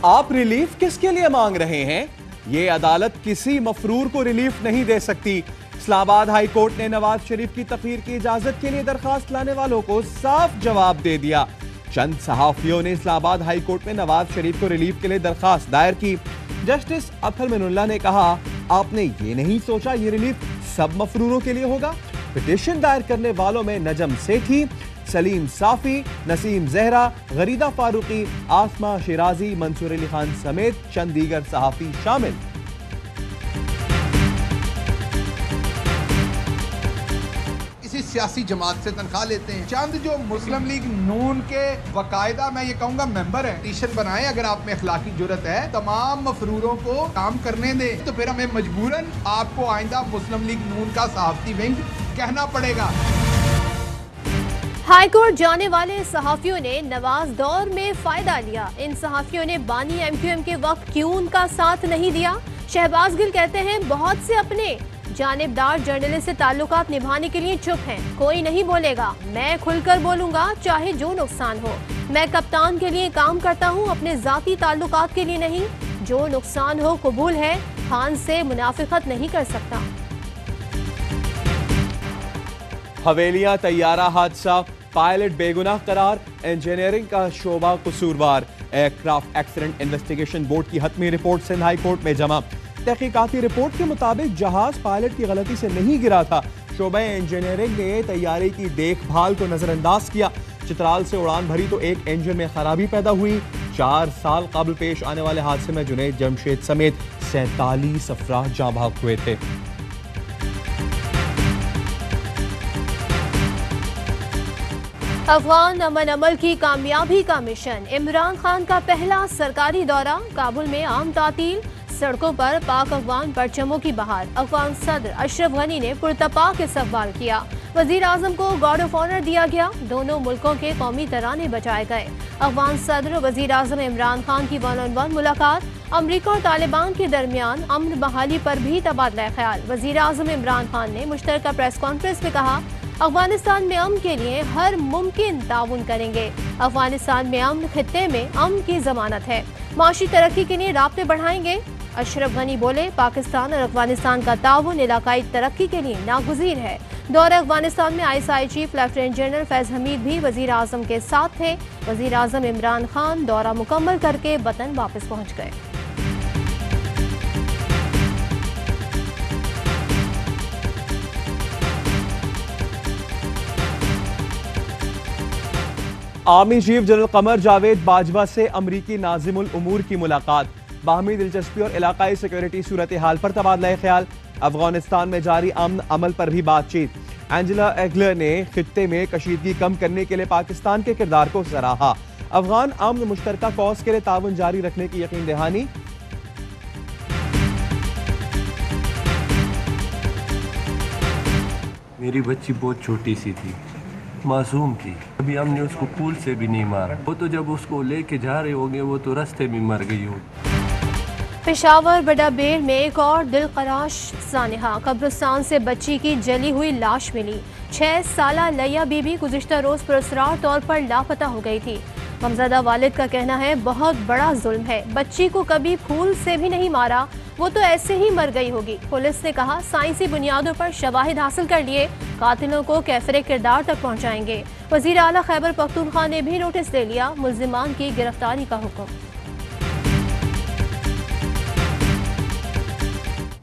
आप रिलीफ किसके लिए मांग रहे हैं? ये अदालत किसी मफरूर को रिलीफ नहीं दे सकती। इस्लामाबाद हाई कोर्ट ने नवाज शरीफ की तकरीर की इजाजत के लिए दरखास्त लाने वालों को साफ जवाब दे दिया। चंद सहाफियों ने इस्लामाबाद हाई कोर्ट में नवाज शरीफ को रिलीफ के लिए दरखास्त दायर की। जस्टिस अतहर मिनुल्लाह ने कहा, आपने ये नहीं सोचा ये रिलीफ सब मफरूरों के लिए होगा? पिटीशन दायर करने वालों में नजम सेठी, सलीम साफी, नसीम जहरा, गरीदा फारूकी, आसमा शिराजी, मंसूर अली खान समेत चंद दीगर सहाफी शामिल। किसी सियासी जमात से तनख्वाह लेते हैं। चंद जो मुस्लिम लीग नून के बाकायदा मैं ये कहूंगा मेंबर है, पिटीशन बनाए। अगर आप में अखलाकी जुर्रत है, तमाम मफरूरों को काम करने दें, तो फिर हमें मजबूरन आपको आइंदा मुस्लिम लीग नून का सहाफती विंग कहना पड़ेगा। हाईकोर्ट जाने वाले सहाफियों ने नवाज दौर में फायदा लिया। इन सहाफियों ने बानी MQM के वक्त क्यों उनका साथ नहीं दिया? शहबाज गिल कहते हैं, बहुत से अपने जानिबदार जर्नलिस्ट से ताल्लुकात निभाने के लिए चुप हैं, कोई नहीं बोलेगा, मैं खुलकर बोलूंगा चाहे जो नुकसान हो। मैं कप्तान के लिए काम करता हूं, अपने जाती ताल्लुकात के लिए नहीं। जो नुकसान हो कबूल है, खान से मुनाफिकत नहीं कर सकता। हवेलियां तैयारा हादसा, पायलट बेगुनाह करार, इंजीनियरिंग का शोबा कसूरवार। एयरक्राफ्ट एक्सीडेंट इन्वेस्टिगेशन बोर्ड की हतमी रिपोर्ट सिंध हाई कोर्ट में जमा। तहकीकाती रिपोर्ट के मुताबिक जहाज पायलट की गलती से नहीं गिरा था। शोबा इंजीनियरिंग ने तैयारी की देखभाल को नजरअंदाज किया। चित्राल से उड़ान भरी तो एक इंजन में खराबी पैदा हुई। 4 साल कबल पेश आने वाले हादसे में जुनैद जमशेद समेत 47 अफराद जाँ भाग हुए थे। अफगान अमन अमल की कामयाबी का मिशन। इमरान खान का पहला सरकारी दौरा। काबुल में आम तातील, सड़कों पर पाक अफगान परचमों की बहार। अफगान सदर अशरफ गनी ने पुरतपाक इस्तकबाल किया। वजीर आजम को गार्ड ऑफ ऑनर दिया गया। दोनों मुल्कों के कौमी तराने बजाए गए। अफगान सदर वजीर आजम इमरान खान की 1-on-1 मुलाकात। अमरीका और तालिबान के दरमियान अमन बहाली पर भी तबादला ख्याल। वजीर आजम इमरान खान ने मुश्तरका प्रेस कॉन्फ्रेंस में कहा, अफगानिस्तान में अमन के लिए हर मुमकिन ताउन करेंगे। अफगानिस्तान में अमन खित्ते में अमन की जमानत है। माशी तरक्की के लिए राब्ते बढ़ाएंगे। अशरफ गनी बोले, पाकिस्तान और अफगानिस्तान का ताउन इलाकाई तरक्की के लिए नागुज़ीर है। दौरे अफगानिस्तान में ISI chief lieutenant general Faiz Hamid भी वजीर आजम के साथ थे। वजीर आजम इमरान खान दौरा मुकम्मल करके वतन वापस पहुँच गए। Army chief general Qamar Javed Bajwa से अमरीकी नाजिमुल उमूर की मुलाकात। बाहमी दिलचस्पी और इलाकाई सिक्योरिटी सूरत हाल पर तबादला ख्याल। अफगानिस्तान में जारी अमन अमल पर भी बातचीत। एंजेला एगलर ने खित्ते में कशीदगी कम करने के लिए पाकिस्तान के किरदार को सराहा। अफगान अमन मुश्तरका कॉज के लिए ताउन जारी रखने की यकीन दहानी। मेरी बच्ची बहुत छोटी सी थी, मासूम थी। अभी हमने उसको पूल से भी नहीं मारा। वो तो जब उसको लेके जा रहे होंगे वो तो रास्ते में मर गई होगी। पेशावर बड़ाबेर में एक और दिलखराश सानहा। कब्रिस्तान से बच्ची की जली हुई लाश मिली। 6 साला लैया बीबी गुज़िश्ता रोज पुरस्रार तौर पर लापता हो गई थी। गमज़दा वालिद का कहना है, बहुत बड़ा जुल्म है, बच्ची को कभी फूल से भी नहीं मारा, वो तो ऐसे ही मर गई होगी। पुलिस ने कहा, साइंसी बुनियादों पर शवाहिद हासिल कर लिए, कातिलों को कैफरे किरदार तक पहुँचाएंगे। वज़ीर आला खैबर पख्तूनख्वा ने भी नोटिस ले लिया, मुल्जिमान की गिरफ्तारी का हुक्म।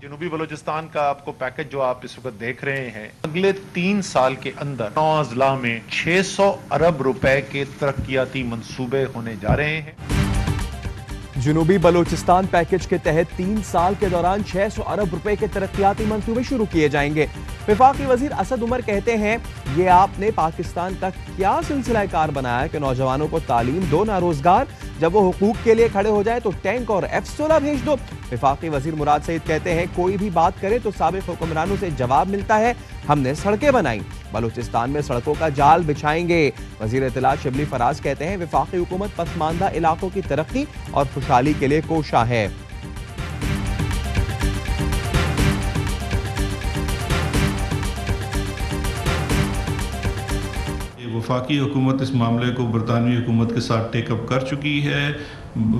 जनूबी बलूचिस्तान का आपको पैकेज जो आप इस वक्त देख रहे हैं, अगले 3 साल के अंदर 9 अजला में 600 अरब रुपए के तरक्याती मंसूबे होने जा रहे हैं। जनूबी बलूचिस्तान पैकेज के तहत 3 साल के दौरान 600 अरब रुपए के तरक्याती मंसूबे शुरू किए जाएंगे। वफाकी वजीर असद उमर कहते हैं, ये आपने पाकिस्तान का क्या सिलसिला कार बनाया कि नौजवानों को तालीम दो ना रोजगार, जब वो हुकूक के लिए खड़े हो जाए तो टैंक और F-16 भेज दो। वफाकी वजीर मुराद सईद कहते हैं, कोई भी बात करे तो साबिक हुक्मरानों से जवाब मिलता है। हमने सड़कें बनाई, बलूचिस्तान में सड़कों का जाल बिछाएंगे। वजीर इत्तलात शिबली फराज कहते हैं, वफाकी हुकूमत पसमानदा इलाकों की तरक्की और खुशहाली के लिए कोशा है। वफाकी हुकूमत इस मामले को बरतानवी हुकूमत के साथ टेकअप कर चुकी है,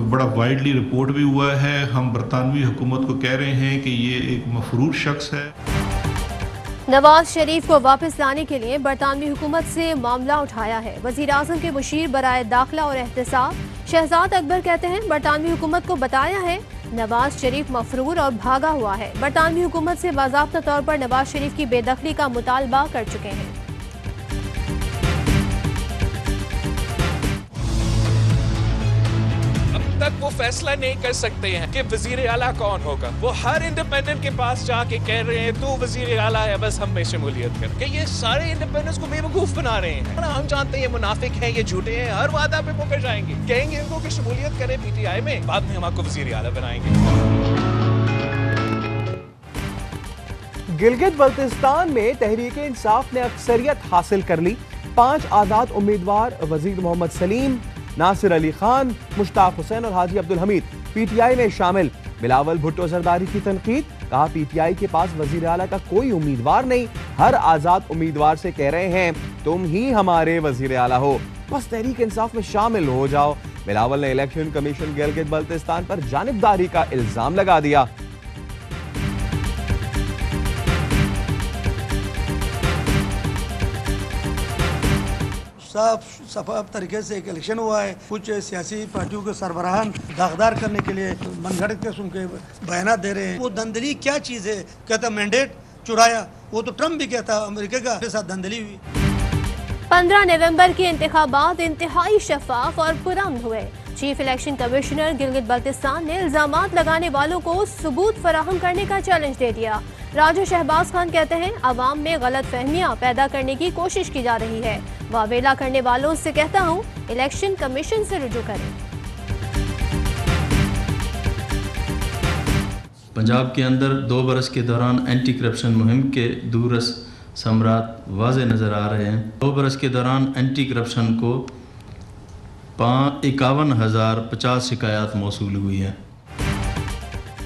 बड़ा वाइडली रिपोर्ट भी हुआ है। हम बरतानवी हुकूमत को कह रहे हैं कि ये एक मफरूर शख्स है। नवाज शरीफ को वापस लाने के लिए बरतानवी हुकूमत से मामला उठाया है। वजीर आजम के मुशीर बराए दाखिला और एहतसाब शहजाद अकबर कहते हैं बरतानवी हुकूमत को बताया है नवाज शरीफ मफरूर और भागा हुआ है। बरतानवी हुकूमत से बाज़ाब्ता तौर पर नवाज शरीफ की बेदखली का मुतालबा कर चुके हैं। तक वो फैसला नहीं कर सकते हैं कि वजीर आला कौन होगा। वो हर इंडिपेंडेंट के पास जाके कह रहे हैं तू वजीर आला है, बस हम में शमूलियत कर। कि ये सारे इंडिपेंडेंट्स को बेवकूफ बना रहे हैं। हम जानते हैं ये मुनाफिक हैं, ये झूठे हैं, हर वादा पे मुकर जाएंगे। कहेंगे इनको कि शमूलियत करें PTI में, बाद में हम आपको वजीर आला बनाएंगे। गिलगित बल्तिस्तान में तहरीक इंसाफ ने अक्सरियत हासिल कर ली। 5 आजाद उम्मीदवार वजीर मोहम्मद सलीम, नासिर अली खान, मुश्ताक हुसैन और हाजी अब्दुल हमीद PTI में शामिल। बिलावल भुट्टो जरदारी की तनकीद, कहा PTI के पास वजीर आला का कोई उम्मीदवार नहीं, हर आजाद उम्मीदवार से कह रहे हैं तुम ही हमारे वजीर आला हो, बस तहरीक इंसाफ में शामिल हो जाओ। बिलावल ने इलेक्शन कमीशन गिलगित बल्तिस्तान पर जानिबदारी का इल्जाम लगा दिया। साफ शफाफ तरीके से एक इलेक्शन हुआ है। कुछ सियासी पार्टियों के सरबराहान दागदार करने के लिए मनगढ़ंत किस्म के बयान दे रहे हैं। वो धंधली क्या चीज़ है? कहता मैंडेट चुराया, वो तो ट्रम्प भी कहता अमेरिका का के साथ धंधली हुई। 15 नवंबर के इंतखाबात इंतहाई शफाफ और पुरअमन हुए। Chief election commissioner Gilgit Baltistan ने इल्जामात लगाने वालों को सबूत फराहम करने का चैलेंज दे दिया। राजा शहबाज खान कहते हैं अवाम में गलत फहमियाँ पैदा करने की कोशिश की जा रही है। वावेला करने वालों से कहता हूँ इलेक्शन कमीशन से रुजू करें। पंजाब के अंदर 2 बरस के दौरान एंटी करप्शन मुहिम के दूरस समरात वाज़े नज़र आ रहे हैं। 2 बरस के दौरान एंटी करप्शन को 51,050 शिकायत मौसूल हुई हैं।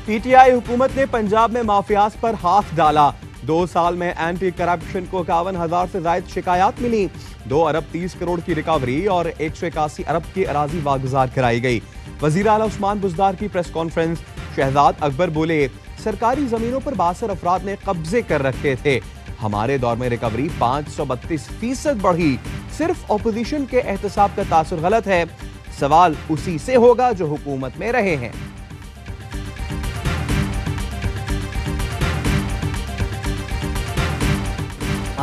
PTI हुकूमत ने पंजाब में माफियाज पर हाथ डाला। 2 साल में एंटी करप्शन को 51,000 से ज्यादा शिकायत मिली। 2 अरब 30 करोड़ की रिकवरी और 181 अरब की अराजी वागुजार कराई गई। वजीर आला उस्मान बुज़दार की प्रेस कॉन्फ्रेंस, शहजाद अकबर बोले सरकारी जमीनों पर 62 अफराद ने कब्जे कर रखे थे, हमारे दौर में रिकवरी 532% बढ़ी। सिर्फ अपोजिशन के एहतसाब का तासुर गलत है, सवाल उसी से होगा जो हुकूमत में रहे हैं।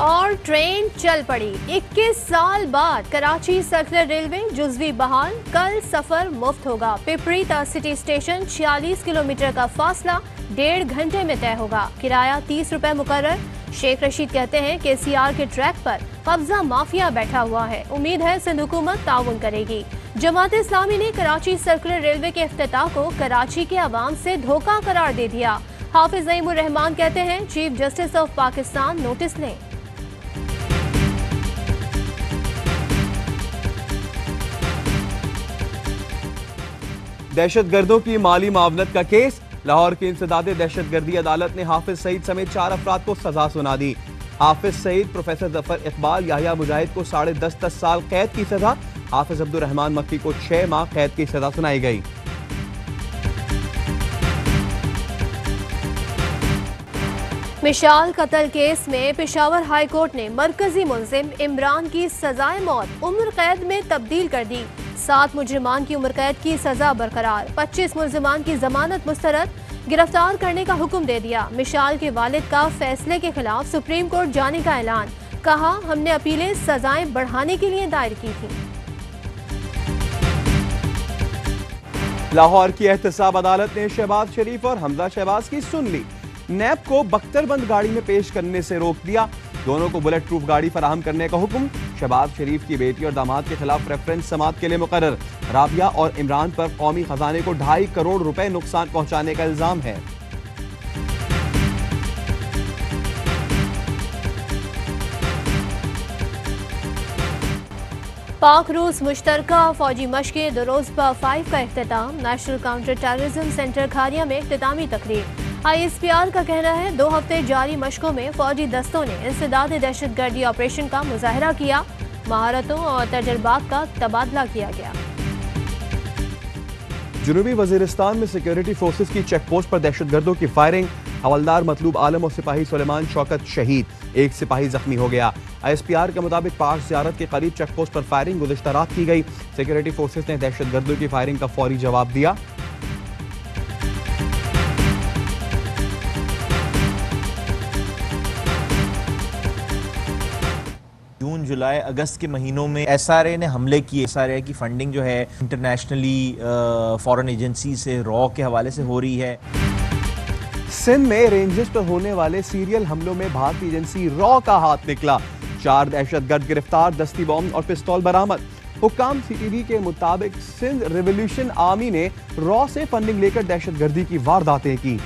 और ट्रेन चल पड़ी। 21 साल बाद कराची सर्कुलर रेलवे जुज़वी बहाल, कल सफर मुफ्त होगा। पिपरी सिटी स्टेशन 46 किलोमीटर का फासला 1.5 घंटे में तय होगा। किराया 30 रुपए मुकर्रर। शेख रशीद कहते हैं KCR के ट्रैक पर कब्जा माफिया बैठा हुआ है, उम्मीद है सिंध हुकूमत ताउन करेगी। जमात इस्लामी ने कराची सर्कुलर रेलवे के इफ्तिताह को कराची के अवाम से धोखा करार दे दिया। हाफिज नईमुर रहमान कहते हैं chief justice of Pakistan notice लें। दहशतगर्दों की माली मावनत का केस, लाहौर की इंसदादे दहशतगर्दी अदालत ने हाफिज सईद समेत 4 अफराद को सजा सुना दी। हाफिज सईद, प्रोफेसर जफर इकबाल, याहिया मुजाहिद को 10.5 साल कैद की सजा, हाफिज अब्दुल रहमान मक्की को 6 माह कैद की सजा सुनाई गई। मिशाल कत्ल केस में पेशावर हाई कोर्ट ने मरकजी मुलजिम इमरान की सजाए मौत उम्र कैद में तब्दील कर दी। 7 मुजरिमान की उम्र कैद की सजा बरकरार, 25 मुलजिमान की जमानत मुस्तरद, गिरफ्तार करने का हुक्म दे दिया। मिशाल के वालिद का फैसले के खिलाफ सुप्रीम कोर्ट जाने का ऐलान, कहा हमने अपीलें सजाएं बढ़ाने के लिए दायर की थी। लाहौर की एहतसाब अदालत ने शहबाज शरीफ और हमजा शहबाज की सुन ली। नैब को बख्तरबंद गाड़ी में पेश करने से रोक दिया। दोनों को बुलेट प्रूफ गाड़ी फराहम करने का हुक्म। शहबाज शरीफ की बेटी और दामाद के खिलाफ रेफरेंस समात के लिए मुकर्रर। राबिया और इमरान पर कौमी खजाने को 2.5 करोड़ रुपए नुकसान पहुंचाने का इल्जाम है। पाक रूस मुश्तरका फौजी मशक़ें दरोज़बा 5 का इख्तिताम। नेशनल काउंटर टेररिज्म सेंटर खारिया में इख्तितामी तकरीर। ISPR का कहना है 2 हफ्ते जारी मशकों में फौजी दस्तों ने इंसदाद दहशतगर्दी ऑपरेशन का मुजाहरा किया। महारतों और तजर्बात का तबादला किया गया। जनूबी वजीरिस्तान में सिक्योरिटी फोर्सेस की चेक पोस्ट पर दहशतगर्दों की फायरिंग, हवलदार मतलूब आलम और सिपाही सुलेमान शौकत शहीद, एक सिपाही जख्मी हो गया। ISPR के मुताबिक पार्क ज़ियारत के करीब चेक पोस्ट पर फायरिंग गुज़िश्ता रात की गई। सिक्योरिटी फोर्सेस ने दहशतगर्दों की फायरिंग का फौरी जवाब दिया। जून, जुलाई, अगस्त के महीनों में SRA ने हमले किए। SRA की फंडिंग जो है इंटरनेशनली फॉरेन एजेंसी से रॉ के हवाले से हो रही है। सिंध में रेंजर्स पर होने वाले सीरियल हमलों में भारतीय एजेंसी रॉ का हाथ निकला। 4 दहशतगर्द गिरफ्तार, दस्ती बॉम्ब और पिस्तौल बरामद। हुक्काम CTV के मुताबिक सिंध रिवोल्यूशन आर्मी ने रॉ से फंडिंग लेकर दहशतगर्दी की वारदातें की।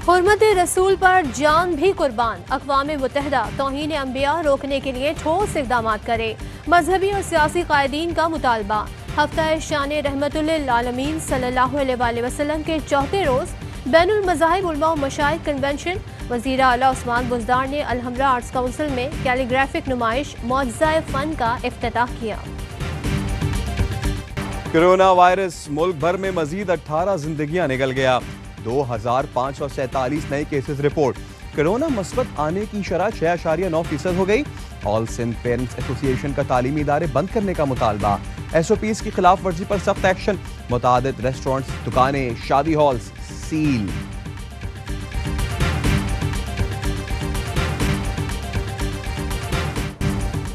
हुर्मत रसूल पर जान भी कुर्बान, अक़वाम मुत्तहिदा तौहीन अंबिया रोकने के लिए ठोस इक़दाम करे। मजहबी और सियासी कायदीन का मुतालबा। हफ्ता शान रहमतुल्लिल आलमीन सल्लल्लाहु अलैहि वसल्लम के चौथे रोज़ बैनुल मज़ाहिब उलमा व मशाइख कन्वेंशन। वज़ीर आला उस्मान बुज़दार ने अल-हमरा आर्ट्स काउंसिल में कैलीग्राफिक नुमाइश मौजज़ाए फ़न का इफ्तिताह किया। कोरोना वायरस, मुल्क भर में मजीद 18 जिंदगियां निकल गया। 2547 नए केसेस रिपोर्ट। कोरोना मस्बत आने की शरह 6.9% हो गई। ऑल सिंध पेरेंट्स एसोसिएशन का तालीमी इदारे बंद करने का मुतालबा। SOPs की खिलाफ वर्जी पर सख्त एक्शन। मुतादिद रेस्टोरेंट्स, दुकानें, शादी हॉल्स सील।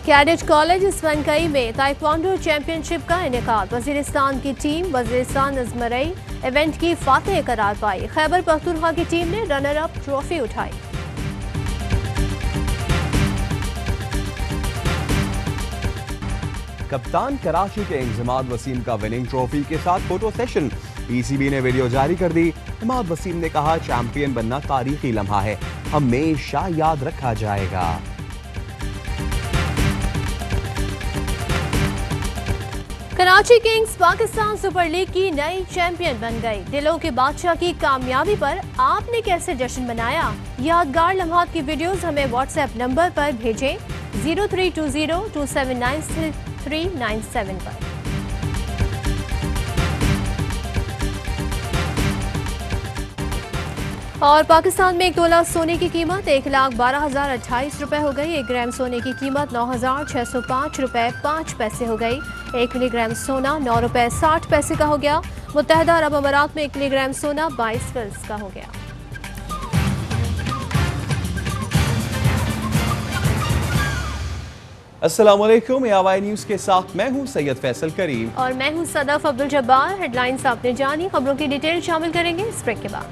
कैडेट कॉलेज स्वनकई में ताइक्वांडो चैंपियनशिप का इनेकाद। वजीरिस्तान की टीम वजीरिस्तान अजमरई इवेंट की फातेह करार पाई। खैबर पख्तूनख्वा की टीम ने रनर अप ट्रॉफी उठाई। कप्तान कराची के इमाद वसीम का विनिंग ट्रॉफी के साथ फोटो सेशन। PCB ने वीडियो जारी कर दी। इमाद वसीम ने कहा, चैंपियन बनना तारीखी लम्हा है, हमेशा याद रखा जाएगा। Karachi Kings Pakistan super league की नई चैंपियन बन गई। दिलों के बादशाह की कामयाबी पर आपने कैसे जश्न मनाया? यादगार लम्हात की वीडियोस हमें व्हाट्सएप नंबर पर भेजें 0320279397 पर। और पाकिस्तान में 1 तोला सोने की कीमत 1,12,028 रुपए हो गई। 1 ग्राम सोने की कीमत 9,605 रुपए 5 पैसे हो गई। 1 मिलीग्राम सोना 9 रुपए 60 पैसे का हो गया। मुत्तहिदा अरब अमारात में 1 मिलीग्राम सोना 22 फिल्स का हो गया। अस्सलाम वालेकुम, AY न्यूज़ के साथ मैं हूं सैयद फैसल करीम और मैं हूं सदफ अब्दुल जब्बार। हेडलाइंस आपने जानी, खबरों की डिटेल शामिल करेंगे इस ब्रेक के बाद।